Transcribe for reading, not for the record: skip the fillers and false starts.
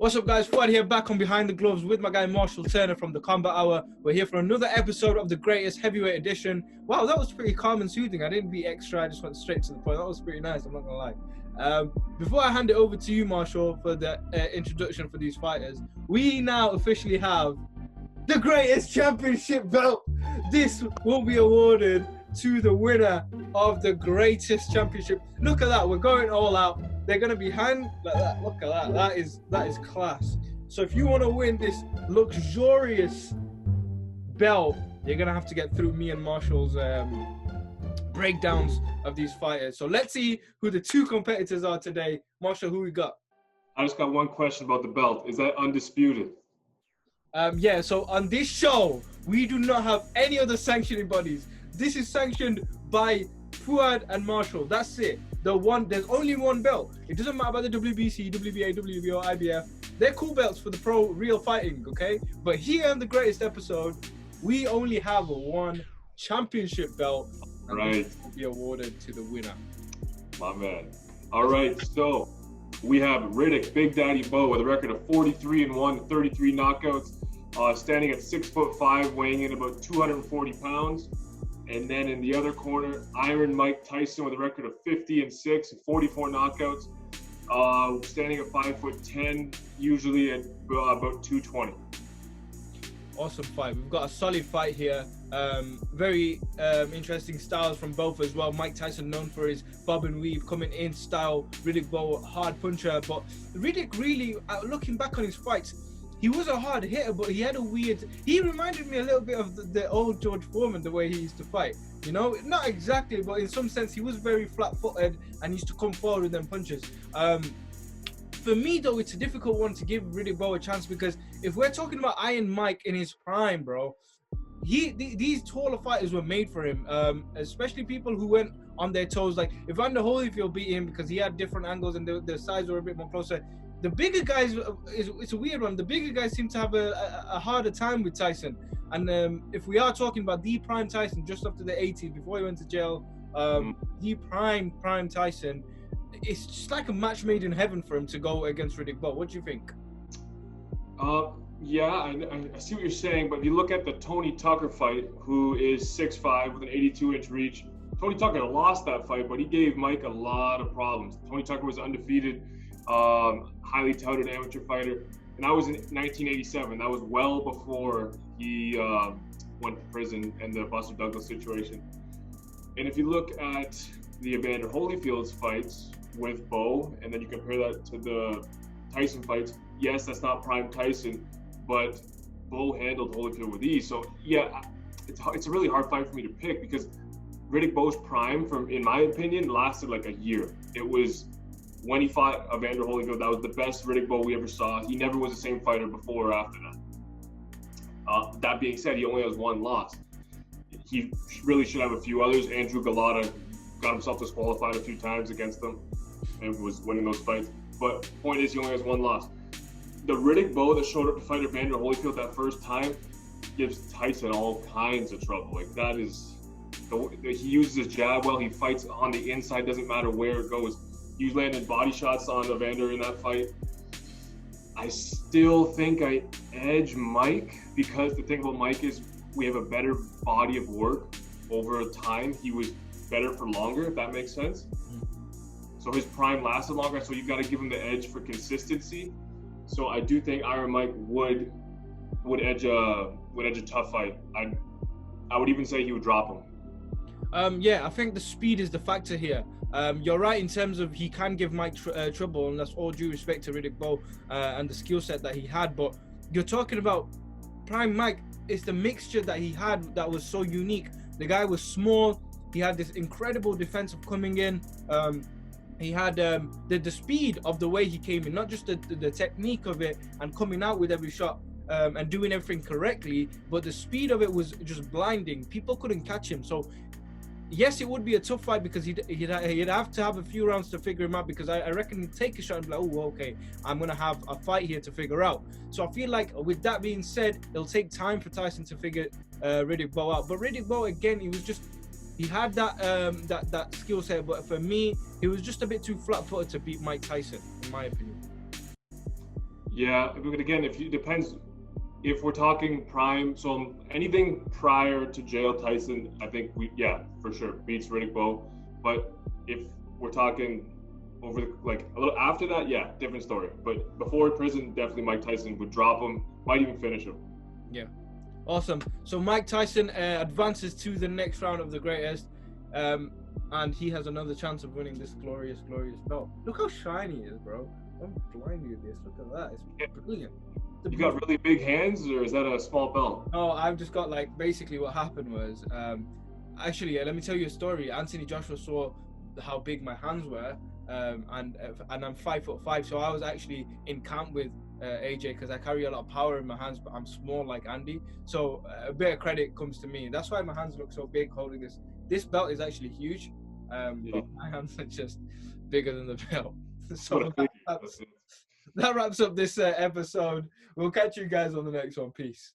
What's up, guys? Fuad here, back on Behind the Gloves with my guy Marshall Turner from the Combat Hour. We're here for another episode of the greatest heavyweight edition. Wow, that was pretty calm and soothing. I didn't be extra, I just went straight to the point. That was pretty nice, I'm not gonna lie. Before I hand it over to you, Marshall, for the introduction for these fighters, we now officially have the greatest championship belt. This will be awarded to the winner of the greatest championship. Look at that, we're going all out. They're gonna be hand like that. Look at that. That is class. So if you want to win this luxurious belt, you're gonna have to get through me and Marshall's breakdowns of these fighters. So let's see who the two competitors are today. Marshall, who we got? I just got one question about the belt. Is that undisputed? Yeah. So on this show, we do not have any other sanctioning bodies. This is sanctioned by Fuad and Marshall. That's it. There's only one belt. It doesn't matter about the WBC, WBA, WBO, IBF. They're cool belts for the pro real fighting, okay? But here on the greatest episode, we only have one championship belt, and right. This will be awarded to the winner. My man. All right, so we have Riddick, Big Daddy Bowe, with a record of 43-1, 33 knockouts, standing at 6'5", weighing in about 240 pounds. And then in the other corner, Iron Mike Tyson with a record of 50-6, 44 knockouts, standing at 5'10", usually at about 220. Awesome fight. We've got a solid fight here. Very interesting styles from both as well. Mike Tyson known for his bob and weave coming in style. Riddick Bowe, hard puncher. But Riddick really, looking back on his fights, he was a hard hitter, but he had a weird... He reminded me a little bit of the old George Foreman, the way he used to fight. You know, not exactly, but in some sense, he was very flat-footed and used to come forward with them punches. For me, though, it's a difficult one to give Riddick Bowe a chance because if we're talking about Iron Mike in his prime, bro, these taller fighters were made for him, especially people who went on their toes. Like, Evander Holyfield beat him because he had different angles and the sides were a bit more closer. The bigger guys, it's a weird one. The bigger guys seem to have a harder time with Tyson. And if we are talking about the prime Tyson, just after the 80s, before he went to jail, the prime Tyson, it's just like a match made in heaven for him to go against Riddick Bowe. What do you think? Yeah, I see what you're saying, but if you look at the Tony Tucker fight, who is 6'5" with an 82-inch reach, Tony Tucker lost that fight, but he gave Mike a lot of problems. Tony Tucker was undefeated. Highly touted amateur fighter, and that was in 1987. That was well before he went to prison and the Buster Douglas situation. And if you look at the Evander Holyfield's fights with Bowe, and then you compare that to the Tyson fights, yes, that's not prime Tyson, but Bowe handled Holyfield with ease. So yeah, it's a really hard fight for me to pick because Riddick Bowe's prime, in my opinion, lasted like a year. It was when he fought Evander Holyfield, that was the best Riddick Bowe we ever saw. He never was the same fighter before or after that. That being said, he only has one loss. He really should have a few others. Andrew Galata got himself disqualified a few times against them and was winning those fights. But point is, he only has one loss. The Riddick Bowe that showed up to fight Evander Holyfield that first time gives Tyson all kinds of trouble. Like, that is, he uses his jab well. He fights on the inside, doesn't matter where it goes. He was landing body shots on Evander in that fight. I still think I edge Mike because the thing about Mike is we have a better body of work over time. He was better for longer, if that makes sense. So his prime lasted longer, so you've got to give him the edge for consistency. So I do think Iron Mike would edge a tough fight. I would even say he would drop him. Yeah, I think the speed is the factor here. You're right in terms of he can give Mike trouble, and that's all due respect to Riddick Bowe and the skill set that he had. But you're talking about prime Mike. It's the mixture that he had that was so unique. The guy was small. He had this incredible defensive coming in. He had the speed of the way he came in, not just the technique of it and coming out with every shot and doing everything correctly, but the speed of it was just blinding. People couldn't catch him. So yes, it would be a tough fight because he'd have to have a few rounds to figure him out, because I reckon he'd take a shot and be like, oh, okay, I'm going to have a fight here to figure out. So I feel like with that being said, it'll take time for Tyson to figure Riddick Bowe out. But Riddick Bowe, again, he had that skill set, but for me, he was just a bit too flat-footed to beat Mike Tyson, in my opinion. Yeah, but again, depends if we're talking prime. So anything prior to jail Tyson, I think for sure beats Riddick Bowe. But if we're talking over like a little after that, yeah, different story. But before prison, definitely Mike Tyson would drop him, might even finish him. Yeah. Awesome. So Mike Tyson advances to the next round of the greatest, and he has another chance of winning this glorious, glorious belt. Look how shiny it is, bro. I'm blinded with this. Look at that. It's brilliant. You got really big hands, or is that a small belt? No, I've just got like basically what happened was actually let me tell you a story. Anthony Joshua saw how big my hands were, and I'm 5'5", so I was actually in camp with AJ because I carry a lot of power in my hands, but I'm small like Andy. So a bit of credit comes to me. That's why my hands look so big holding this. This belt is actually huge, but my hands are just bigger than the belt. So that wraps up this episode. We'll catch you guys on the next one. Peace.